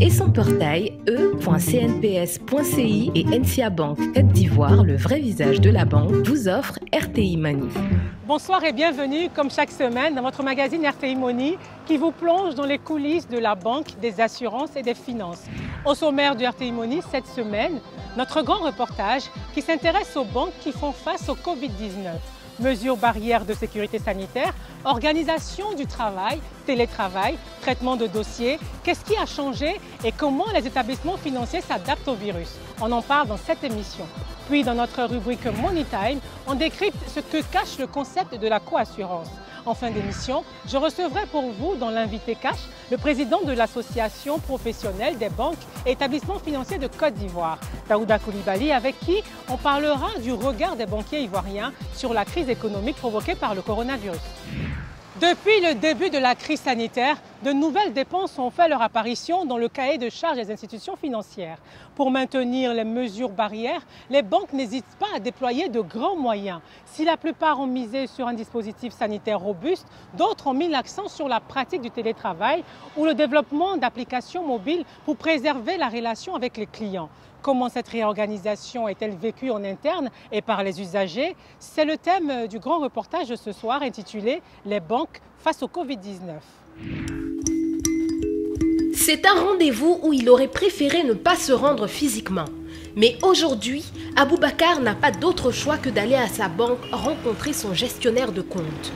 et son portail e.cnps.ci et NCA Bank Côte d'Ivoire, le vrai visage de la banque, vous offre RTI Money. Bonsoir et bienvenue, comme chaque semaine, dans votre magazine RTI Money qui vous plonge dans les coulisses de la banque, des assurances et des finances. Au sommaire du RTI Money cette semaine, notre grand reportage qui s'intéresse aux banques qui font face au Covid-19. Mesures barrières de sécurité sanitaire, organisation du travail, télétravail, traitement de dossiers, qu'est-ce qui a changé et comment les établissements financiers s'adaptent au virus. On en parle dans cette émission. Puis dans notre rubrique Money Time, on décrypte ce que cache le concept de la coassurance. En fin d'émission, je recevrai pour vous, dans l'invité cash, le président de l'association professionnelle des banques et établissements financiers de Côte d'Ivoire, Daouda Coulibaly, avec qui on parlera du regard des banquiers ivoiriens sur la crise économique provoquée par le coronavirus. Depuis le début de la crise sanitaire, de nouvelles dépenses ont fait leur apparition dans le cahier de charges des institutions financières. Pour maintenir les mesures barrières, les banques n'hésitent pas à déployer de grands moyens. Si la plupart ont misé sur un dispositif sanitaire robuste, d'autres ont mis l'accent sur la pratique du télétravail ou le développement d'applications mobiles pour préserver la relation avec les clients. Comment cette réorganisation est-elle vécue en interne et par les usagers? C'est le thème du grand reportage de ce soir intitulé « Les banques face au Covid-19 ». C'est un rendez-vous où il aurait préféré ne pas se rendre physiquement. Mais aujourd'hui, Aboubacar n'a pas d'autre choix que d'aller à sa banque rencontrer son gestionnaire de compte.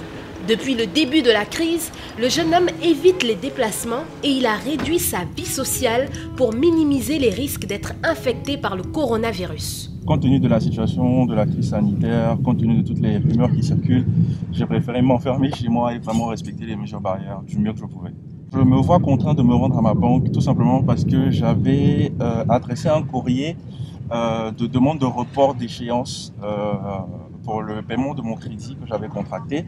Depuis le début de la crise, le jeune homme évite les déplacements et il a réduit sa vie sociale pour minimiser les risques d'être infecté par le coronavirus. Compte tenu de la situation, de la crise sanitaire, compte tenu de toutes les rumeurs qui circulent, j'ai préféré m'enfermer chez moi et vraiment respecter les mesures barrières du mieux que je pouvais. Je me vois contraint de me rendre à ma banque tout simplement parce que j'avais adressé un courrier de demande de report d'échéance pour le paiement de mon crédit que j'avais contracté.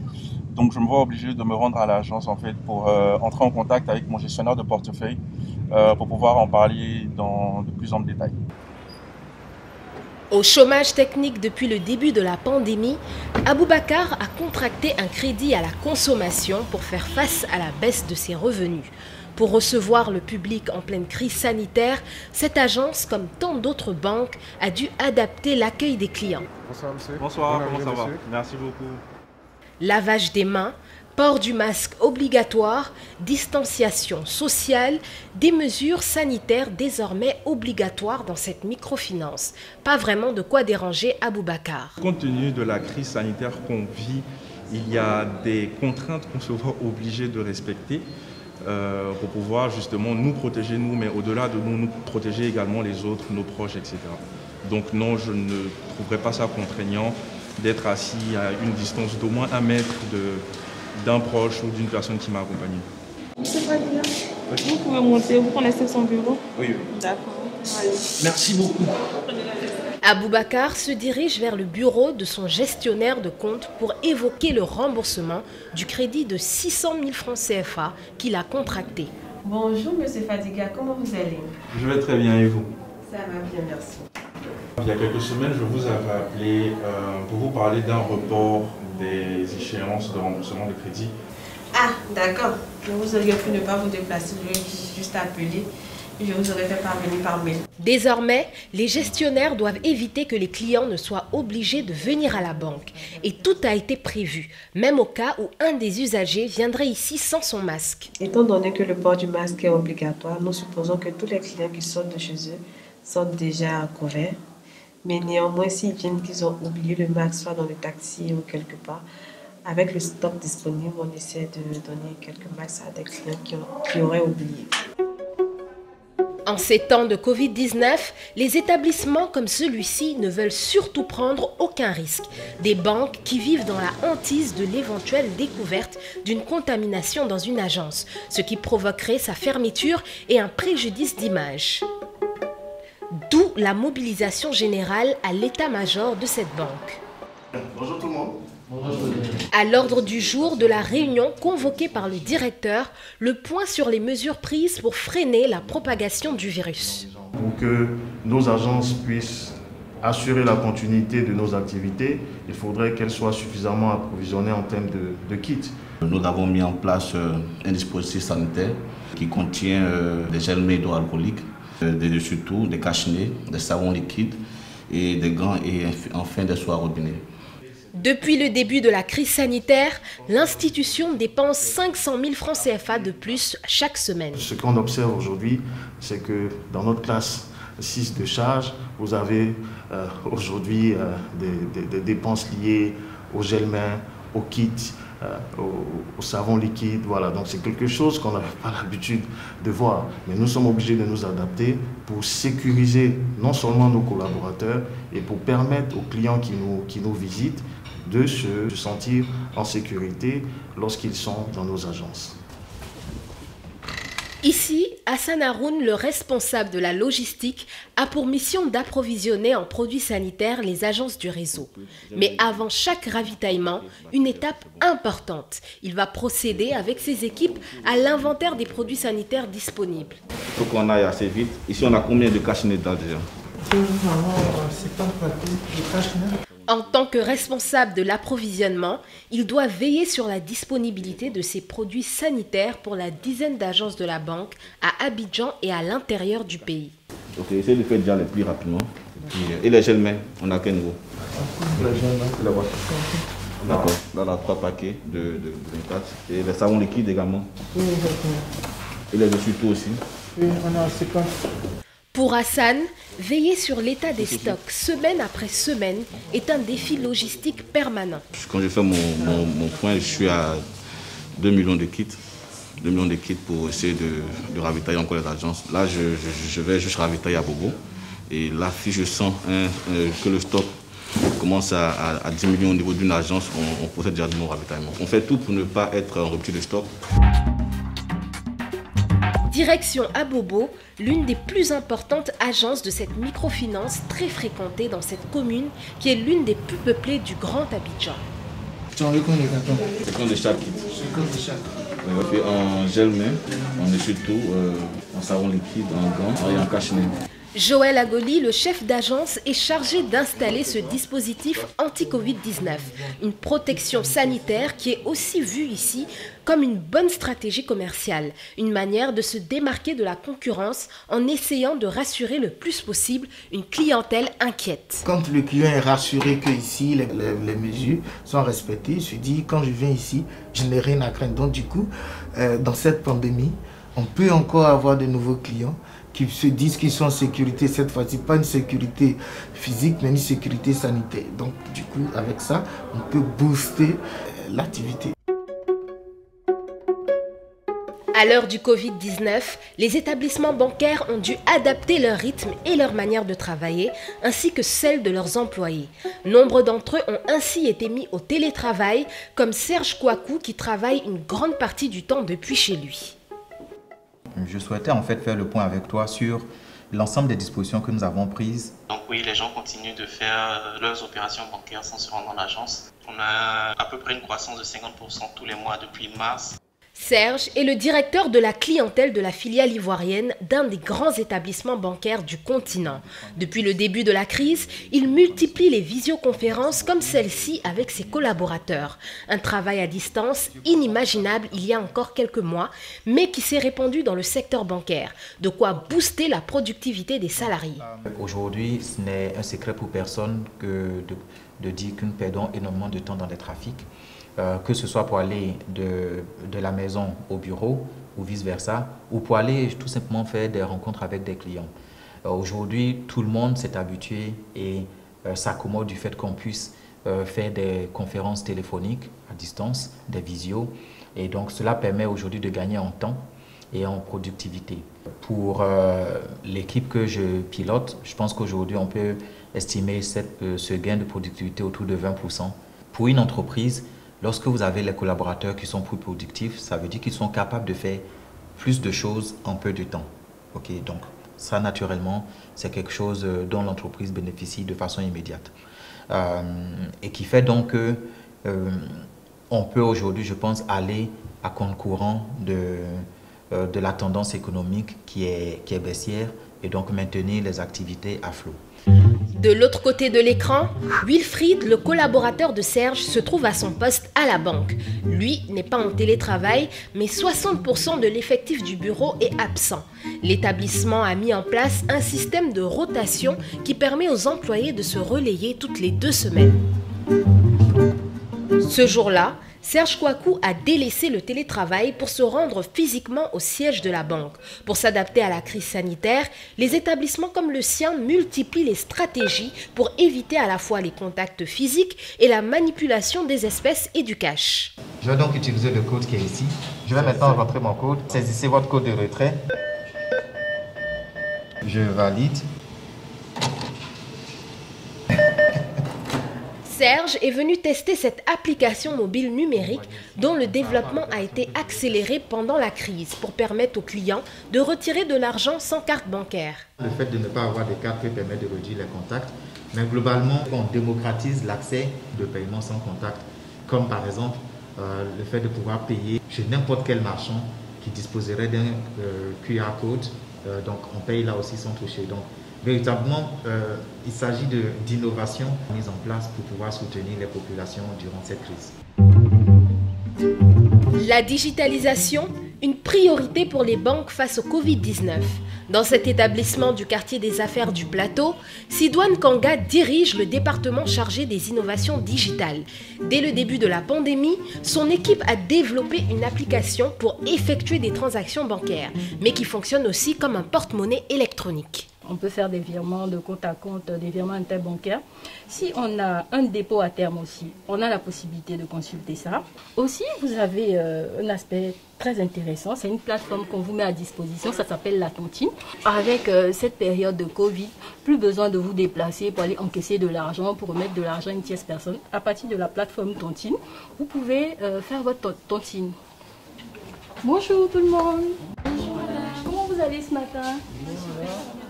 Donc je me vois obligé de me rendre à l'agence en fait pour entrer en contact avec mon gestionnaire de portefeuille pour pouvoir en parler dans de plus amples détails. Au chômage technique depuis le début de la pandémie, Aboubacar a contracté un crédit à la consommation pour faire face à la baisse de ses revenus. Pour recevoir le public en pleine crise sanitaire, cette agence, comme tant d'autres banques, a dû adapter l'accueil des clients. Bonsoir monsieur. Bonsoir, comment ça va? Merci beaucoup. Lavage des mains, port du masque obligatoire, distanciation sociale, des mesures sanitaires désormais obligatoires dans cette microfinance. Pas vraiment de quoi déranger Aboubacar. Compte tenu de la crise sanitaire qu'on vit, il y a des contraintes qu'on se voit obligé de respecter pour pouvoir justement nous protéger nous, mais au-delà de nous protéger également les autres, nos proches, etc. Donc non, je ne trouverais pas ça contraignant d'être assis à une distance d'au moins 1 mètre d'un proche ou d'une personne qui m'a accompagné. C'est pas bien. Vous pouvez monter, vous connaissez son bureau? Oui. D'accord. Allez. Merci beaucoup. Aboubacar se dirige vers le bureau de son gestionnaire de compte pour évoquer le remboursement du crédit de 600 000 francs CFA qu'il a contracté. Bonjour Monsieur Fadiga, comment vous allez? Je vais très bien et vous? Ça va bien, merci. Il y a quelques semaines, je vous avais appelé pour vous parler d'un report des échéances de remboursement de crédit. Ah, d'accord. Vous auriez pu ne pas vous déplacer, je vais juste appeler. Je vous aurais fait parvenir par mail. Désormais, les gestionnaires doivent éviter que les clients ne soient obligés de venir à la banque. Et tout a été prévu, même au cas où un des usagers viendrait ici sans son masque. Étant donné que le port du masque est obligatoire, nous supposons que tous les clients qui sortent de chez eux sont déjà couverts. Mais néanmoins, s'ils viennent qu'ils ont oublié le masque, soit dans le taxi ou quelque part, avec le stock disponible, on essaie de donner quelques masques à des clients qui auraient oublié. En ces temps de Covid-19, les établissements comme celui-ci ne veulent surtout prendre aucun risque. Des banques qui vivent dans la hantise de l'éventuelle découverte d'une contamination dans une agence, ce qui provoquerait sa fermeture et un préjudice d'image. D'où la mobilisation générale à l'état-major de cette banque. Bonjour tout le monde. À l'ordre du jour de la réunion convoquée par le directeur, le point sur les mesures prises pour freiner la propagation du virus. Pour que nos agences puissent assurer la continuité de nos activités, il faudrait qu'elles soient suffisamment approvisionnées en termes de kits. Nous avons mis en place un dispositif sanitaire qui contient des gels hydroalcooliques, surtout des cache-nez, des savons liquides et des gants et enfin des soies robinet. Depuis le début de la crise sanitaire, l'institution dépense 500 000 francs CFA de plus chaque semaine. Ce qu'on observe aujourd'hui, c'est que dans notre classe 6 de charge, vous avez aujourd'hui des dépenses liées au gel main, au kit, au savon liquide. Voilà. Donc c'est quelque chose qu'on n'a pas l'habitude de voir. Mais nous sommes obligés de nous adapter pour sécuriser non seulement nos collaborateurs et pour permettre aux clients qui nous visitent de se sentir en sécurité lorsqu'ils sont dans nos agences. Ici, Hassan Haroun, le responsable de la logistique, a pour mission d'approvisionner en produits sanitaires les agences du réseau. Mais avant chaque ravitaillement, une étape importante. Il va procéder avec ses équipes à l'inventaire des produits sanitaires disponibles. Il faut qu'on aille assez vite. Ici, on a combien de cache-nez dedans déjà? C'est pas de cache-nez. En tant que responsable de l'approvisionnement, il doit veiller sur la disponibilité de ces produits sanitaires pour la dizaine d'agences de la banque à Abidjan et à l'intérieur du pays. Ok, essayez de faire déjà le plus rapidement. Et les gels mains, on a quel niveau? Les gels mains, d'accord, là on a 3 paquets de 24. Et les savons liquides également. Oui, exactement. Et les essuie-tout aussi. Oui, on a 50. Pour Hassan, veiller sur l'état des stocks semaine après semaine est un défi logistique permanent. Quand je fais mon point, je suis à 2 millions de kits. 2 millions de kits pour essayer de ravitailler encore les agences. Là, je vais juste ravitailler à Bobo. Et là, si je sens que le stock commence à 10 millions au niveau d'une agence, on procède directement au ravitaillement. On fait tout pour ne pas être en rupture de stock. Direction Abobo, l'une des plus importantes agences de cette microfinance très fréquentée dans cette commune qui est l'une des plus peuplées du Grand Abidjan. Tu en veux combien de cartons? 50 de chaque kit. 50 de chaque. On fait en gel main, en essuie-tout, en savon liquide, en gants et en cache-nez. Joël Agoli, le chef d'agence, est chargé d'installer ce dispositif anti-Covid-19, une protection sanitaire qui est aussi vue ici comme une bonne stratégie commerciale, une manière de se démarquer de la concurrence en essayant de rassurer le plus possible une clientèle inquiète. Quand le client est rassuré que ici les mesures sont respectées, il se dit quand je viens ici, je n'ai rien à craindre. Donc du coup, dans cette pandémie, on peut encore avoir de nouveaux clients qui se disent qu'ils sont en sécurité, cette fois-ci, pas une sécurité physique, mais une sécurité sanitaire. Donc, du coup, avec ça, on peut booster l'activité. À l'heure du Covid-19, les établissements bancaires ont dû adapter leur rythme et leur manière de travailler, ainsi que celle de leurs employés. Nombre d'entre eux ont ainsi été mis au télétravail, comme Serge Kouakou qui travaille une grande partie du temps depuis chez lui. Je souhaitais en fait faire le point avec toi sur l'ensemble des dispositions que nous avons prises. Donc oui, les gens continuent de faire leurs opérations bancaires sans se rendre en agence. On a à peu près une croissance de 50% tous les mois depuis mars. Serge est le directeur de la clientèle de la filiale ivoirienne d'un des grands établissements bancaires du continent. Depuis le début de la crise, il multiplie les visioconférences comme celle-ci avec ses collaborateurs. Un travail à distance inimaginable il y a encore quelques mois, mais qui s'est répandu dans le secteur bancaire. De quoi booster la productivité des salariés. Aujourd'hui, ce n'est un secret pour personne que de dire que nous perdons énormément de temps dans les trafics. Que ce soit pour aller de la maison au bureau ou vice-versa, ou pour aller tout simplement faire des rencontres avec des clients. Aujourd'hui, tout le monde s'est habitué et s'accommode du fait qu'on puisse faire des conférences téléphoniques à distance, des visios, et donc cela permet aujourd'hui de gagner en temps et en productivité. Pour l'équipe que je pilote, je pense qu'aujourd'hui on peut estimer ce gain de productivité autour de 20%. Pour une entreprise, lorsque vous avez les collaborateurs qui sont plus productifs, ça veut dire qu'ils sont capables de faire plus de choses en peu de temps. Okay, donc ça, naturellement, c'est quelque chose dont l'entreprise bénéficie de façon immédiate. Et qui fait donc qu'on peut aujourd'hui, je pense, aller à contre-courant de la tendance économique qui est baissière et donc maintenir les activités à flot. De l'autre côté de l'écran, Wilfried, le collaborateur de Serge, se trouve à son poste à la banque. Lui n'est pas en télétravail, mais 60% de l'effectif du bureau est absent. L'établissement a mis en place un système de rotation qui permet aux employés de se relayer toutes les 2 semaines. Ce jour-là, Serge Kouakou a délaissé le télétravail pour se rendre physiquement au siège de la banque. Pour s'adapter à la crise sanitaire, les établissements comme le sien multiplient les stratégies pour éviter à la fois les contacts physiques et la manipulation des espèces et du cash. Je vais donc utiliser le code qui est ici. Je vais maintenant rentrer mon code. Saisissez votre code de retrait. Je valide. Serge est venu tester cette application mobile numérique dont le développement a été accéléré pendant la crise pour permettre aux clients de retirer de l'argent sans carte bancaire. Le fait de ne pas avoir de carte peut permettre de réduire les contacts, mais globalement, on démocratise l'accès de paiement sans contact, comme par exemple le fait de pouvoir payer chez n'importe quel marchand qui disposerait d'un QR code, donc on paye là aussi sans toucher. Donc, véritablement, il s'agit d'innovation mise en place pour pouvoir soutenir les populations durant cette crise. La digitalisation, une priorité pour les banques face au Covid-19. Dans cet établissement du quartier des affaires du Plateau, Sidouane Kanga dirige le département chargé des innovations digitales. Dès le début de la pandémie, son équipe a développé une application pour effectuer des transactions bancaires, mais qui fonctionne aussi comme un porte-monnaie électronique. On peut faire des virements de compte à compte, des virements interbancaires. Si on a un dépôt à terme aussi, on a la possibilité de consulter ça. Aussi, vous avez un aspect très intéressant. C'est une plateforme qu'on vous met à disposition. Ça s'appelle la Tontine. Avec cette période de Covid, plus besoin de vous déplacer pour aller encaisser de l'argent, pour remettre de l'argent à une tierce personne. À partir de la plateforme Tontine, vous pouvez faire votre Tontine. Bonjour tout le monde. Bonjour. Comment vous allez ce matin?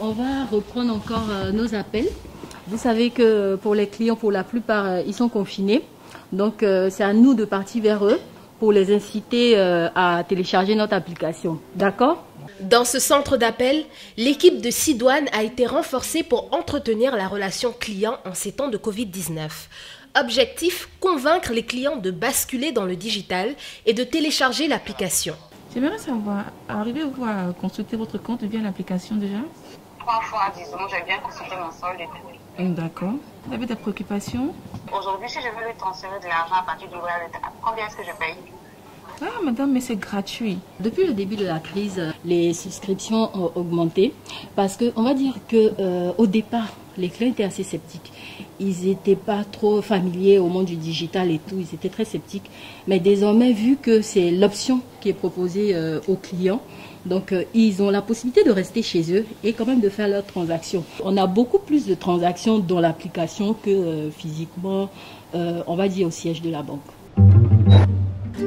On va reprendre encore nos appels. Vous savez que pour les clients, pour la plupart, ils sont confinés. Donc, c'est à nous de partir vers eux pour les inciter à télécharger notre application. D'accord? Dans ce centre d'appel, l'équipe de Sidouane a été renforcée pour entretenir la relation client en ces temps de Covid-19. Objectif, convaincre les clients de basculer dans le digital et de télécharger l'application. J'aimerais savoir, arrivez-vous à consulter votre compte via l'application déjà? 3 fois, disons, j'ai bien consulté mon solde. D'accord. Vous avez des préoccupations? Aujourd'hui, si je veux lui transférer de l'argent à partir du wallet, combien est-ce que je paye? Ah, madame, mais c'est gratuit. Depuis le début de la crise, les souscriptions ont augmenté parce qu'on va dire qu'au départ, les clients étaient assez sceptiques. Ils n'étaient pas trop familiers au monde du digital et tout, ils étaient très sceptiques. Mais désormais, vu que c'est l'option qui est proposée aux clients, donc ils ont la possibilité de rester chez eux et quand même de faire leurs transactions. On a beaucoup plus de transactions dans l'application que physiquement, on va dire, au siège de la banque.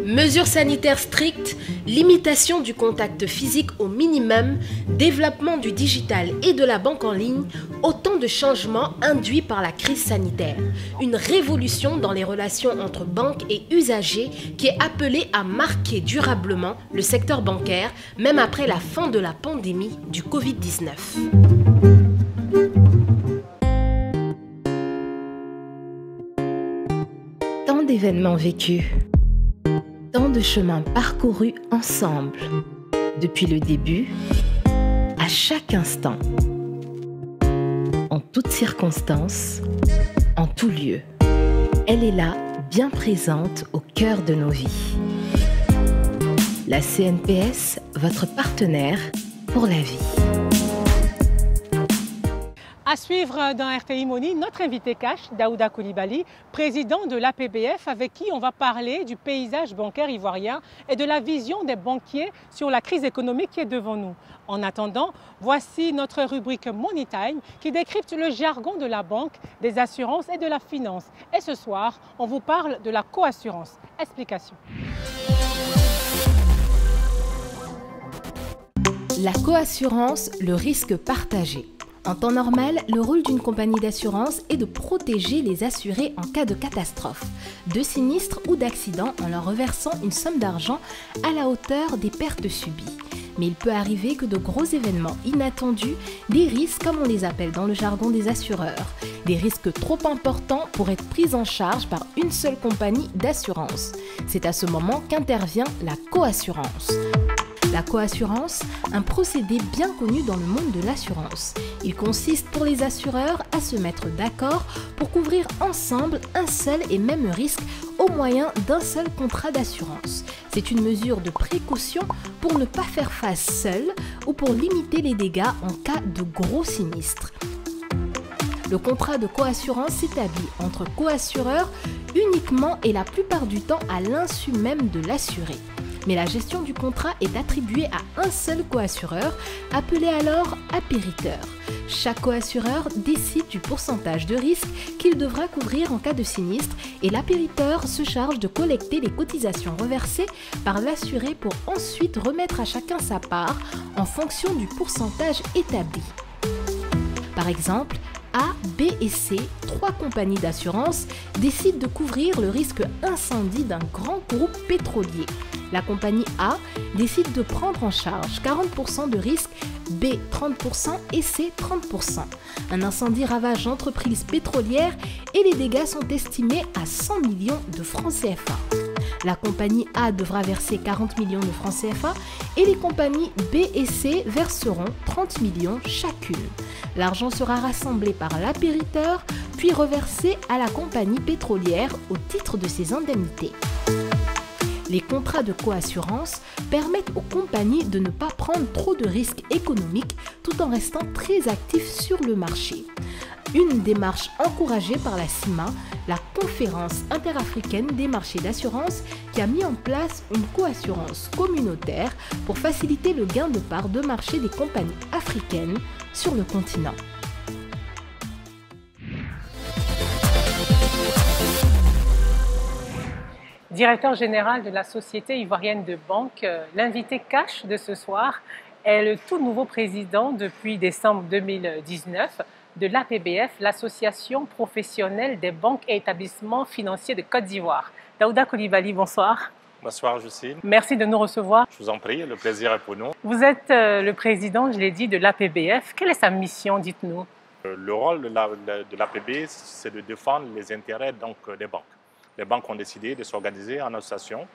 Mesures sanitaires strictes, limitation du contact physique au minimum, développement du digital et de la banque en ligne, autant de changements induits par la crise sanitaire. Une révolution dans les relations entre banques et usagers qui est appelée à marquer durablement le secteur bancaire, même après la fin de la pandémie du Covid-19. Tant d'événements vécus. Tant de chemins parcourus ensemble, depuis le début, à chaque instant, en toutes circonstances, en tout lieu. Elle est là, bien présente au cœur de nos vies. La CNPS, votre partenaire pour la vie. À suivre dans RTI Money, notre invité cash, Daouda Coulibaly, président de l'APBF, avec qui on va parler du paysage bancaire ivoirien et de la vision des banquiers sur la crise économique qui est devant nous. En attendant, voici notre rubrique Money Time qui décrypte le jargon de la banque, des assurances et de la finance. Et ce soir, on vous parle de la coassurance. Explication. La coassurance, le risque partagé. En temps normal, le rôle d'une compagnie d'assurance est de protéger les assurés en cas de catastrophe, de sinistre ou d'accident en leur reversant une somme d'argent à la hauteur des pertes subies. Mais il peut arriver que de gros événements inattendus, des risques comme on les appelle dans le jargon des assureurs, des risques trop importants pour être pris en charge par une seule compagnie d'assurance. C'est à ce moment qu'intervient la coassurance. La coassurance, un procédé bien connu dans le monde de l'assurance. Il consiste pour les assureurs à se mettre d'accord pour couvrir ensemble un seul et même risque au moyen d'un seul contrat d'assurance. C'est une mesure de précaution pour ne pas faire face seul ou pour limiter les dégâts en cas de gros sinistres. Le contrat de coassurance s'établit entre coassureurs uniquement et la plupart du temps à l'insu même de l'assuré. Mais la gestion du contrat est attribuée à un seul coassureur, appelé alors appériteur. Chaque coassureur décide du pourcentage de risque qu'il devra couvrir en cas de sinistre et l'appériteur se charge de collecter les cotisations reversées par l'assuré pour ensuite remettre à chacun sa part en fonction du pourcentage établi. Par exemple, A, B et C, 3 compagnies d'assurance, décident de couvrir le risque incendie d'un grand groupe pétrolier. La compagnie A décide de prendre en charge 40% de risque, B 30% et C 30%. Un incendie ravage l'entreprise pétrolière et les dégâts sont estimés à 100 millions de francs CFA. La compagnie A devra verser 40 millions de francs CFA et les compagnies B et C verseront 30 millions chacune. L'argent sera rassemblé par l'appériteur puis reversé à la compagnie pétrolière au titre de ses indemnités. Les contrats de coassurance permettent aux compagnies de ne pas prendre trop de risques économiques tout en restant très actifs sur le marché. Une démarche encouragée par la CIMA, la Conférence interafricaine des marchés d'assurance, qui a mis en place une coassurance communautaire pour faciliter le gain de part de marché des compagnies africaines sur le continent. Directeur général de la Société ivoirienne de banque, l'invité cash de ce soir est le tout nouveau président depuis décembre 2019 de l'APBF, l'Association professionnelle des banques et établissements financiers de Côte d'Ivoire. Daouda Coulibaly, bonsoir. Bonsoir, Justine. Merci de nous recevoir. Je vous en prie, le plaisir est pour nous. Vous êtes le président, je l'ai dit, de l'APBF. Quelle est sa mission, dites-nous? Le rôle de l'APB, c'est de défendre les intérêts des banques. Les banques ont décidé de s'organiser en association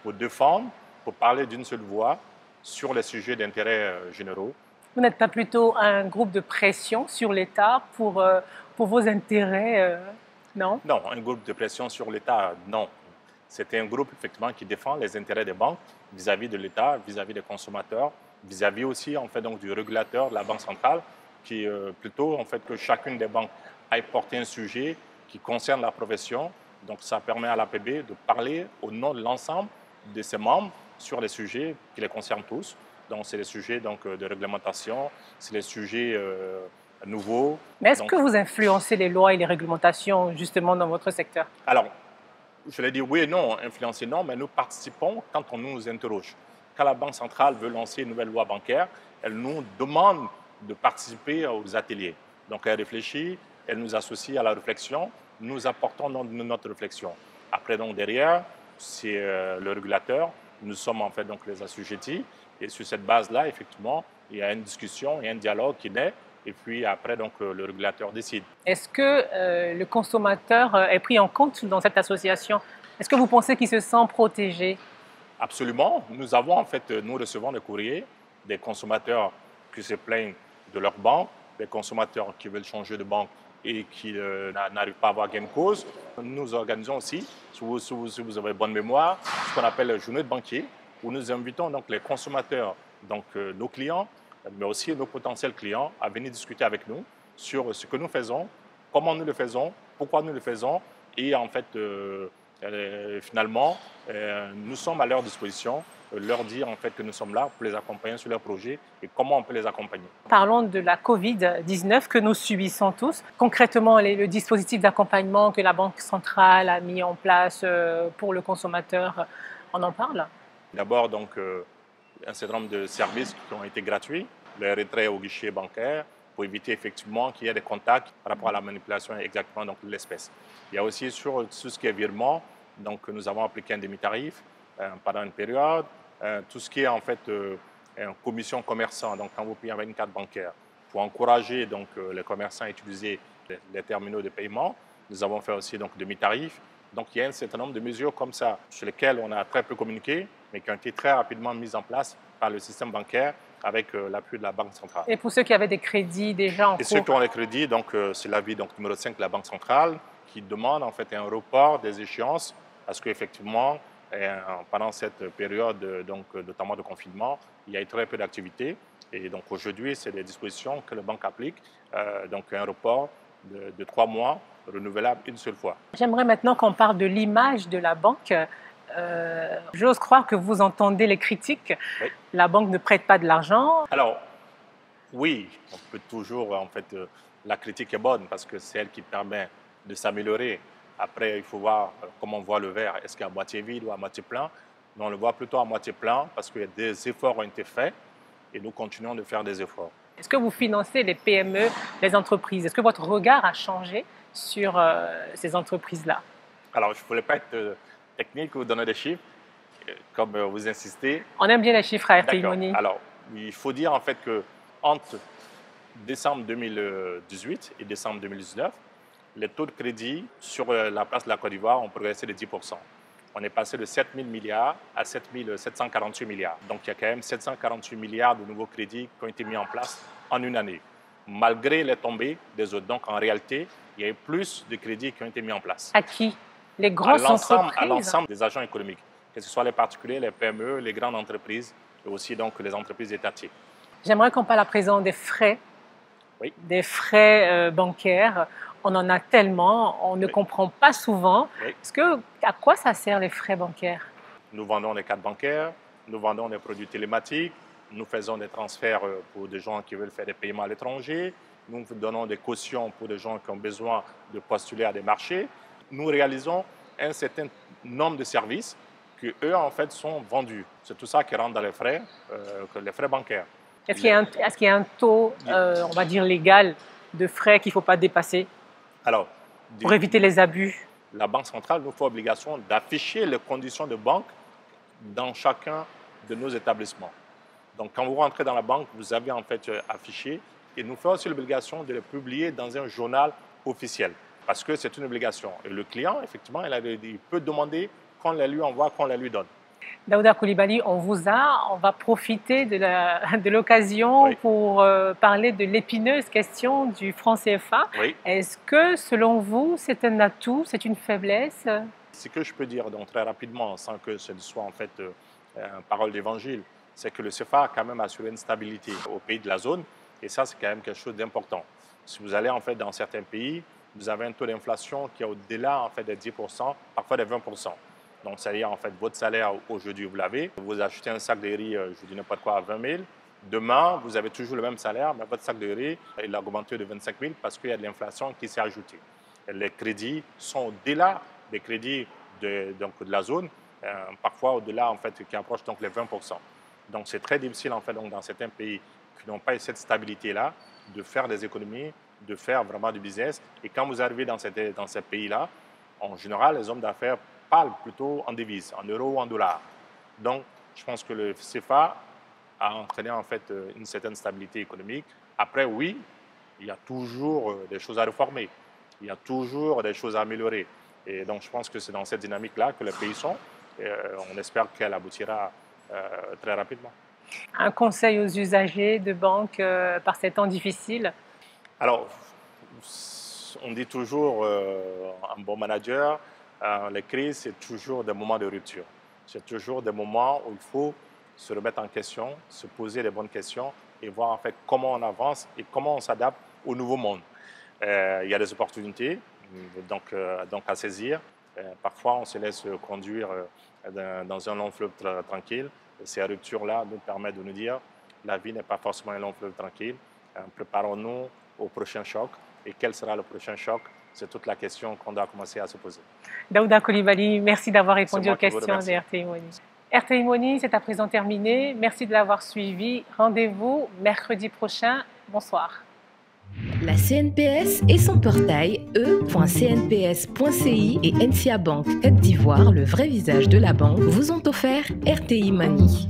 pour défendre, pour parler d'une seule voix sur les sujets d'intérêt généraux. Vous n'êtes pas plutôt un groupe de pression sur l'État pour vos intérêts, non? Non, un groupe de pression sur l'État, non. C'est un groupe effectivement qui défend les intérêts des banques vis-à-vis de l'État, vis-à-vis des consommateurs, vis-à-vis aussi en fait, donc, du régulateur, de la Banque centrale, qui plutôt en fait, que chacune des banques aille porter un sujet qui concerne la profession. Donc ça permet à l'APB de parler au nom de l'ensemble de ses membres sur les sujets qui les concernent tous. Donc c'est les sujets donc, de réglementation, c'est les sujets nouveaux. Mais est-ce que vous influencez les lois et les réglementations justement dans votre secteur? Alors, je l'ai dit oui et non, influencer non, mais nous participons quand on nous interroge. Quand la Banque centrale veut lancer une nouvelle loi bancaire, elle nous demande de participer aux ateliers. Donc elle réfléchit, elle nous associe à la réflexion. Nous apportons notre réflexion. Après, donc, derrière, c'est le régulateur. Nous sommes en fait donc, les assujettis. Et sur cette base-là, effectivement, il y a une discussion, il y a un dialogue qui naît. Et puis après, donc, le régulateur décide. Est-ce que le consommateur est pris en compte dans cette association? Est-ce que vous pensez qu'il se sent protégé? Absolument. Nous avons en fait, nous recevons des courriers des consommateurs qui se plaignent de leur banque, des consommateurs qui veulent changer de banque et qui n'arrivent pas à avoir gain de cause. Nous organisons aussi, si vous avez bonne mémoire, ce qu'on appelle la journée de banquier, où nous invitons donc les consommateurs, donc nos clients, mais aussi nos potentiels clients, à venir discuter avec nous sur ce que nous faisons, comment nous le faisons, pourquoi nous le faisons, et en fait, finalement, nous sommes à leur disposition, leur dire en fait que nous sommes là pour les accompagner sur leurs projets et comment on peut les accompagner. Parlons de la Covid-19 que nous subissons tous. Concrètement, le dispositif d'accompagnement que la Banque centrale a mis en place pour le consommateur, on en parle? D'abord, donc, un certain nombre de services qui ont été gratuits, le retrait au guichet bancaire pour éviter effectivement qu'il y ait des contacts par rapport à la manipulation exactement donc, de l'espèce. Il y a aussi sur tout ce qui est virement, donc nous avons appliqué un demi-tarif pendant une période. Tout ce qui est en fait une commission commerçant, donc quand vous payez avec une carte bancaire, pour encourager donc, les commerçants à utiliser les terminaux de paiement. Nous avons fait aussi donc, demi-tarifs. Donc il y a un certain nombre de mesures comme ça, sur lesquelles on a très peu communiqué, mais qui ont été très rapidement mises en place par le système bancaire avec l'appui de la Banque centrale. Et pour ceux qui avaient des crédits déjà en cours? Et ceux qui ont les crédits, donc c'est l'avis numéro 5 de la Banque centrale qui demande en fait un report des échéances parce qu'effectivement, pendant cette période donc, notamment de confinement, il y a eu très peu d'activités. Et donc aujourd'hui, c'est des dispositions que la banque applique, donc un report de 3 mois renouvelable une seule fois. J'aimerais maintenant qu'on parle de l'image de la banque. J'ose croire que vous entendez les critiques. Oui. La banque ne prête pas de l'argent. Alors, oui, on peut toujours, en fait, la critique est bonne parce que c'est elle qui permet de s'améliorer. Après, il faut voir comment on voit le verre. Est-ce qu'il est à moitié vide ou à moitié plein? Mais on le voit plutôt à moitié plein parce que des efforts ont été faits et nous continuons de faire des efforts. Est-ce que vous financez les PME, les entreprises? Est-ce que votre regard a changé sur ces entreprises-là? Alors, je ne voulais pas être technique ou donner des chiffres, comme vous insistez. On aime bien les chiffres à RTI Money. Alors, il faut dire en fait qu'entre décembre 2018 et décembre 2019, les taux de crédit sur la place de la Côte d'Ivoire ont progressé de 10%. On est passé de 7 000 milliards à 7 748 milliards. Donc, il y a quand même 748 milliards de nouveaux crédits qui ont été mis en place en une année, malgré les tombées des autres. Donc, en réalité, il y a eu plus de crédits qui ont été mis en place. À qui? Les grosses entreprises? À l'ensemble des agents économiques, que ce soit les particuliers, les PME, les grandes entreprises et aussi donc les entreprises étatiques. J'aimerais qu'on parle à présent des frais, oui. Des frais bancaires. On en a tellement, on ne comprend pas souvent. Oui. À quoi ça sert les frais bancaires? Nous vendons des cartes bancaires, nous vendons des produits télématiques, nous faisons des transferts pour des gens qui veulent faire des paiements à l'étranger, nous donnons des cautions pour des gens qui ont besoin de postuler à des marchés. Nous réalisons un certain nombre de services qui, eux, en fait, sont vendus. C'est tout ça qui rentre dans les frais bancaires. Est-ce qu'il y a un taux, on va dire, légal de frais qu'il ne faut pas dépasser? Alors, pour éviter les abus? La Banque centrale nous fait obligation d'afficher les conditions de banque dans chacun de nos établissements. Donc, quand vous rentrez dans la banque, vous avez en fait affiché et nous fait aussi l'obligation de les publier dans un journal officiel parce que c'est une obligation. Et le client, effectivement, il peut demander qu'on la lui envoie, qu'on la lui donne. Daouda Coulibaly, on va profiter de l'occasion oui. pour parler de l'épineuse question du franc CFA. Oui. Est-ce que, selon vous, c'est un atout, c'est une faiblesse? Ce que je peux dire donc, très rapidement, sans que ce ne soit en fait une parole d'évangile, c'est que le CFA a quand même assuré une stabilité au pays de la zone, et ça, c'est quand même quelque chose d'important. Si vous allez en fait dans certains pays, vous avez un taux d'inflation qui est au-delà en fait des 10%, parfois des 20%. Donc, c'est-à-dire, en fait, votre salaire, aujourd'hui, vous l'avez. Vous achetez un sac de riz, je dis n'importe quoi, à 20 000. Demain, vous avez toujours le même salaire, mais votre sac de riz, il a augmenté de 25 000 parce qu'il y a de l'inflation qui s'est ajoutée. Et les crédits sont au-delà des crédits de la zone, parfois au-delà, en fait, qui approchent donc les 20%. Donc, c'est très difficile, en fait, donc, dans certains pays qui n'ont pas eu cette stabilité-là, de faire des économies, de faire vraiment du business. Et quand vous arrivez dans ces pays-là, en général, les hommes d'affaires parlent plutôt en devises, en euros ou en dollars. Donc, je pense que le CFA a entraîné en fait une certaine stabilité économique. Après, oui, il y a toujours des choses à réformer. Il y a toujours des choses à améliorer. Et donc, je pense que c'est dans cette dynamique-là que les pays sont. Et on espère qu'elle aboutira très rapidement. Un conseil aux usagers de banque par ces temps difficiles? Alors, on dit toujours un bon manager, les crises, c'est toujours des moments de rupture. C'est toujours des moments où il faut se remettre en question, se poser les bonnes questions et voir en fait comment on avance et comment on s'adapte au nouveau monde. Il y a des opportunités donc à saisir. Parfois, on se laisse conduire dans un long fleuve tranquille. Ces ruptures-là nous permettent de nous dire la vie n'est pas forcément un long fleuve tranquille. Préparons-nous au prochain choc. Et quel sera le prochain choc? C'est toute la question qu'on doit commencer à se poser. Daouda Coulibaly, merci d'avoir répondu aux questions de RTI Money. RTI Money, c'est à présent terminé. Merci de l'avoir suivi. Rendez-vous mercredi prochain. Bonsoir. La CNPS et son portail e.cnps.ci et NCA Bank Côte d'Ivoire, le vrai visage de la banque, vous ont offert RTI Money.